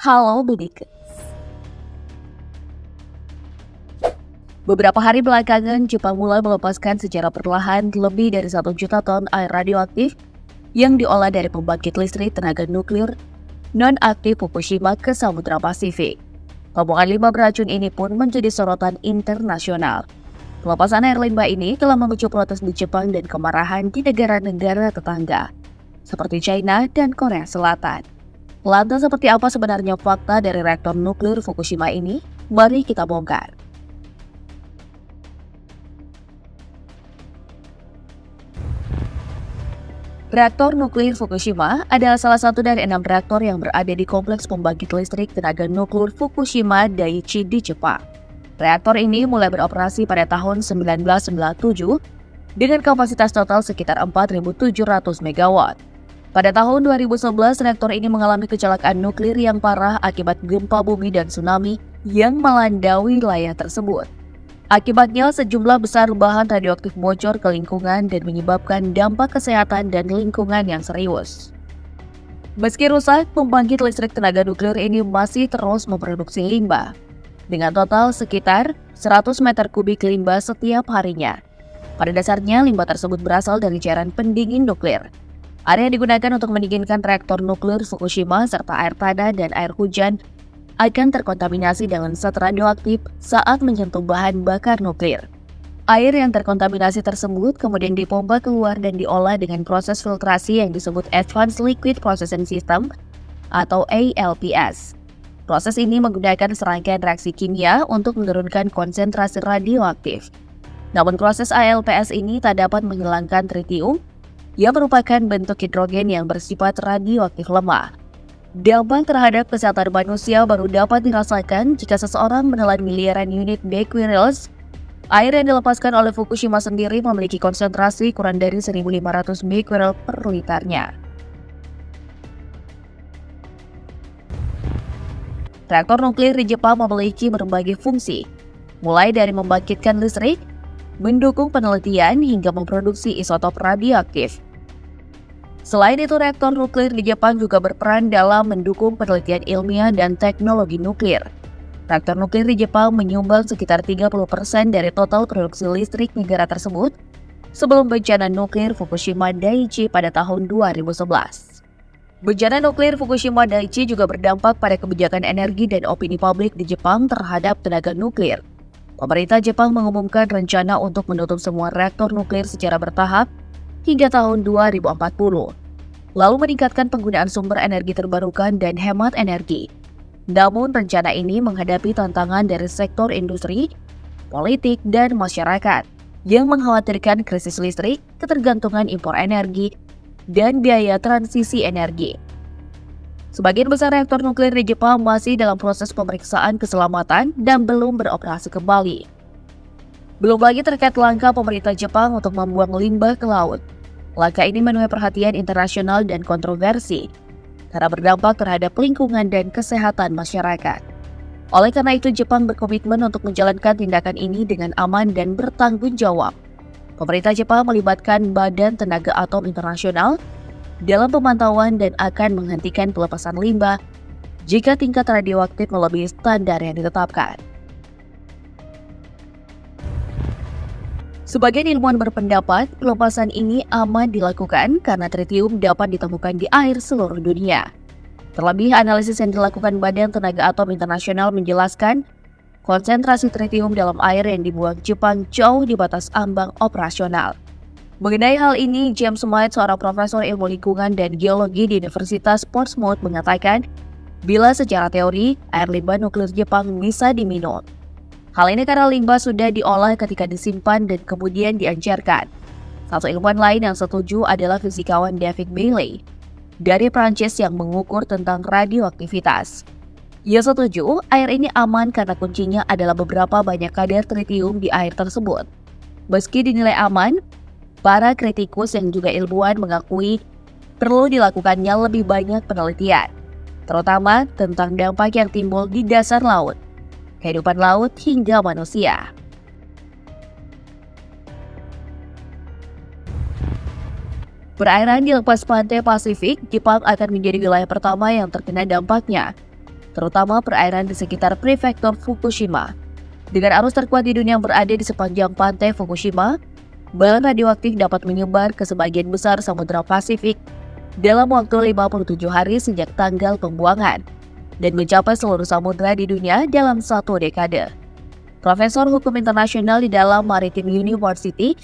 Halo Budikers. Beberapa hari belakangan, Jepang mulai melepaskan secara perlahan lebih dari 1 juta ton air radioaktif yang diolah dari pembangkit listrik tenaga nuklir non-aktif Fukushima ke Samudra Pasifik. Pembuangan limbah beracun ini pun menjadi sorotan internasional. Pelepasan air limbah ini telah memicu protes di Jepang dan kemarahan di negara-negara tetangga, seperti China dan Korea Selatan. Lantas seperti apa sebenarnya fakta dari reaktor nuklir Fukushima ini? Mari kita bongkar. Reaktor nuklir Fukushima adalah salah satu dari 6 reaktor yang berada di kompleks pembangkit listrik tenaga nuklir Fukushima Daiichi di Jepang. Reaktor ini mulai beroperasi pada tahun 1997 dengan kapasitas total sekitar 4.700 MW. Pada tahun 2011, reaktor ini mengalami kecelakaan nuklir yang parah akibat gempa bumi dan tsunami yang melanda wilayah tersebut. Akibatnya, sejumlah besar bahan radioaktif bocor ke lingkungan dan menyebabkan dampak kesehatan dan lingkungan yang serius. Meski rusak, pembangkit listrik tenaga nuklir ini masih terus memproduksi limbah, dengan total sekitar 100 meter kubik limbah setiap harinya. Pada dasarnya, limbah tersebut berasal dari cairan pendingin nuklir. Area yang digunakan untuk mendinginkan reaktor nuklir Fukushima serta air tanah dan air hujan akan terkontaminasi dengan zat radioaktif saat menyentuh bahan bakar nuklir. Air yang terkontaminasi tersebut kemudian dipompa keluar dan diolah dengan proses filtrasi yang disebut Advanced Liquid Processing System atau ALPS. Proses ini menggunakan serangkaian reaksi kimia untuk menurunkan konsentrasi radioaktif. Namun proses ALPS ini tak dapat menghilangkan tritium yang merupakan bentuk hidrogen yang bersifat radioaktif lemah. Dampak terhadap kesehatan manusia baru dapat dirasakan jika seseorang menelan miliaran unit becquerels. Air yang dilepaskan oleh Fukushima sendiri memiliki konsentrasi kurang dari 1.500 becquerel per liternya. Reaktor nuklir di Jepang memiliki berbagai fungsi, mulai dari membangkitkan listrik, mendukung penelitian hingga memproduksi isotop radioaktif. Selain itu, reaktor nuklir di Jepang juga berperan dalam mendukung penelitian ilmiah dan teknologi nuklir. Reaktor nuklir di Jepang menyumbang sekitar 30% dari total produksi listrik negara tersebut sebelum bencana nuklir Fukushima Daiichi pada tahun 2011. Bencana nuklir Fukushima Daiichi juga berdampak pada kebijakan energi dan opini publik di Jepang terhadap tenaga nuklir. Pemerintah Jepang mengumumkan rencana untuk menutup semua reaktor nuklir secara bertahap hingga tahun 2040, lalu meningkatkan penggunaan sumber energi terbarukan dan hemat energi. Namun rencana ini menghadapi tantangan dari sektor industri, politik, dan masyarakat yang mengkhawatirkan krisis listrik, ketergantungan impor energi, dan biaya transisi energi. Sebagian besar reaktor nuklir di Jepang masih dalam proses pemeriksaan keselamatan dan belum beroperasi kembali. Belum lagi terkait langkah pemerintah Jepang untuk membuang limbah ke laut. Langkah ini menuai perhatian internasional dan kontroversi karena berdampak terhadap lingkungan dan kesehatan masyarakat. Oleh karena itu, Jepang berkomitmen untuk menjalankan tindakan ini dengan aman dan bertanggung jawab. Pemerintah Jepang melibatkan Badan Tenaga Atom Internasional dalam pemantauan dan akan menghentikan pelepasan limbah jika tingkat radioaktif melebihi standar yang ditetapkan. Sebagian ilmuwan berpendapat pelepasan ini aman dilakukan karena tritium dapat ditemukan di air seluruh dunia. Terlebih, analisis yang dilakukan Badan Tenaga Atom Internasional menjelaskan konsentrasi tritium dalam air yang dibuang Jepang jauh di batas ambang operasional. Mengenai hal ini, James White, seorang profesor ilmu lingkungan dan geologi di Universitas Portsmouth, mengatakan bila secara teori, air limbah nuklir Jepang bisa diminum. Hal ini karena limbah sudah diolah ketika disimpan dan kemudian diancarkan. Satu ilmuwan lain yang setuju adalah fisikawan David Bailey dari Prancis yang mengukur tentang radioaktivitas. Ia setuju air ini aman karena kuncinya adalah beberapa banyak kadar tritium di air tersebut. Meski dinilai aman, para kritikus yang juga ilmuwan mengakui perlu dilakukannya lebih banyak penelitian, terutama tentang dampak yang timbul di dasar laut, kehidupan laut, hingga manusia. Perairan di lepas pantai Pasifik, Jepang akan menjadi wilayah pertama yang terkena dampaknya. terutama perairan di sekitar prefektur Fukushima. Dengan arus terkuat di dunia yang berada di sepanjang pantai Fukushima, bahan radioaktif dapat menyebar ke sebagian besar Samudra Pasifik dalam waktu 57 hari sejak tanggal pembuangan dan mencapai seluruh samudra di dunia dalam 1 dekade. Profesor Hukum Internasional di dalam Maritime University,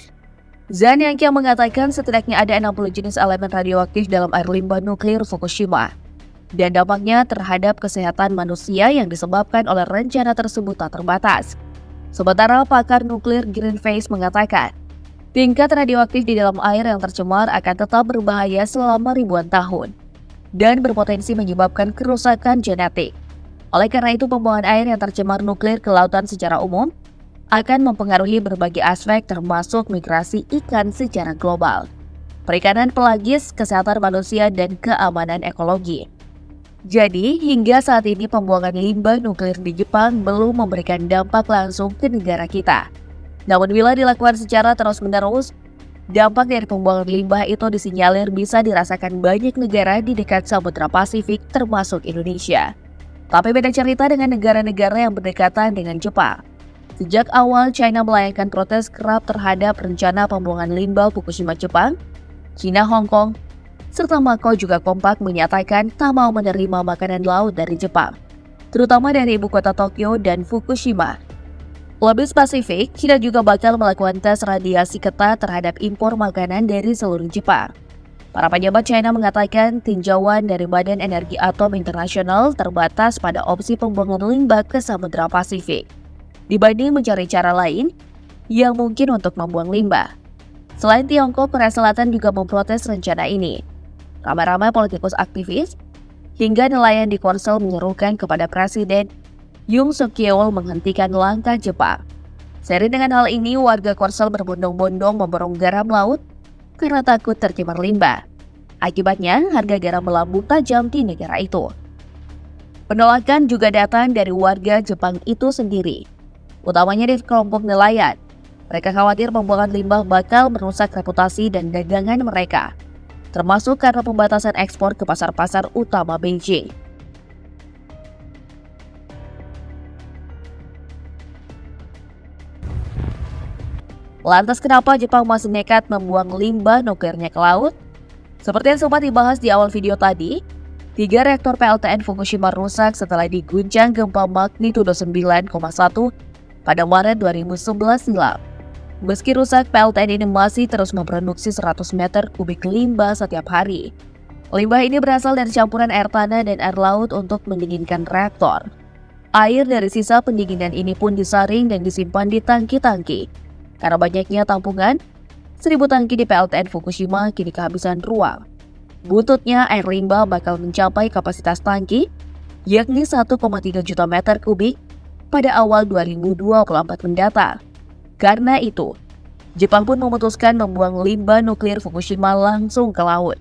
Zhang Yanqiang mengatakan setidaknya ada 60 jenis elemen radioaktif dalam air limbah nuklir Fukushima dan dampaknya terhadap kesehatan manusia yang disebabkan oleh rencana tersebut tak terbatas. Sementara pakar nuklir Greenpeace mengatakan, tingkat radioaktif di dalam air yang tercemar akan tetap berbahaya selama ribuan tahun dan berpotensi menyebabkan kerusakan genetik. Oleh karena itu, pembuangan air yang tercemar nuklir ke lautan secara umum akan mempengaruhi berbagai aspek termasuk migrasi ikan secara global, perikanan pelagis, kesehatan manusia, dan keamanan ekologi. Jadi, hingga saat ini pembuangan limbah nuklir di Jepang belum memberikan dampak langsung ke negara kita. Namun bila dilakukan secara terus-menerus, dampak dari pembuangan limbah itu disinyalir bisa dirasakan banyak negara di dekat Samudra Pasifik termasuk Indonesia. Tapi beda cerita dengan negara-negara yang berdekatan dengan Jepang. Sejak awal China melayangkan protes kerap terhadap rencana pembuangan limbah Fukushima Jepang, China, Hong Kong, serta Makau juga kompak menyatakan tak mau menerima makanan laut dari Jepang, terutama dari ibu kota Tokyo dan Fukushima. Lebih spesifik, China juga bakal melakukan tes radiasi ketat terhadap impor makanan dari seluruh Jepang. Para pejabat China mengatakan tinjauan dari Badan Energi Atom Internasional terbatas pada opsi pembuangan limbah ke Samudra Pasifik, dibanding mencari cara lain yang mungkin untuk membuang limbah. Selain Tiongkok, Korea Selatan juga memprotes rencana ini. Ramai-ramai politikus aktivis hingga nelayan di Korsel menyerukan kepada Presiden Yoon Suk Yeol menghentikan langkah Jepang. Seiring dengan hal ini, warga Korsel berbondong-bondong memborong garam laut karena takut tercemar limbah. Akibatnya, harga garam melambung tajam di negara itu. Penolakan juga datang dari warga Jepang itu sendiri, utamanya dari kelompok nelayan. Mereka khawatir pembuangan limbah bakal merusak reputasi dan dagangan mereka, termasuk karena pembatasan ekspor ke pasar-pasar utama Beijing. Lantas kenapa Jepang masih nekat membuang limbah nuklirnya ke laut? Seperti yang sempat dibahas di awal video tadi, 3 reaktor PLTN Fukushima rusak setelah diguncang gempa magnitudo 9,1 pada Maret 2011 silam. Meski rusak, PLTN ini masih terus memproduksi 100 meter kubik limbah setiap hari. Limbah ini berasal dari campuran air tanah dan air laut untuk mendinginkan reaktor. Air dari sisa pendinginan ini pun disaring dan disimpan di tangki-tangki. Karena banyaknya tampungan, 1000 tangki di PLTN Fukushima kini kehabisan ruang. Buntutnya, air limbah bakal mencapai kapasitas tangki, yakni 1,3 juta meter kubik pada awal 2024 mendatang. Karena itu, Jepang pun memutuskan membuang limbah nuklir Fukushima langsung ke laut.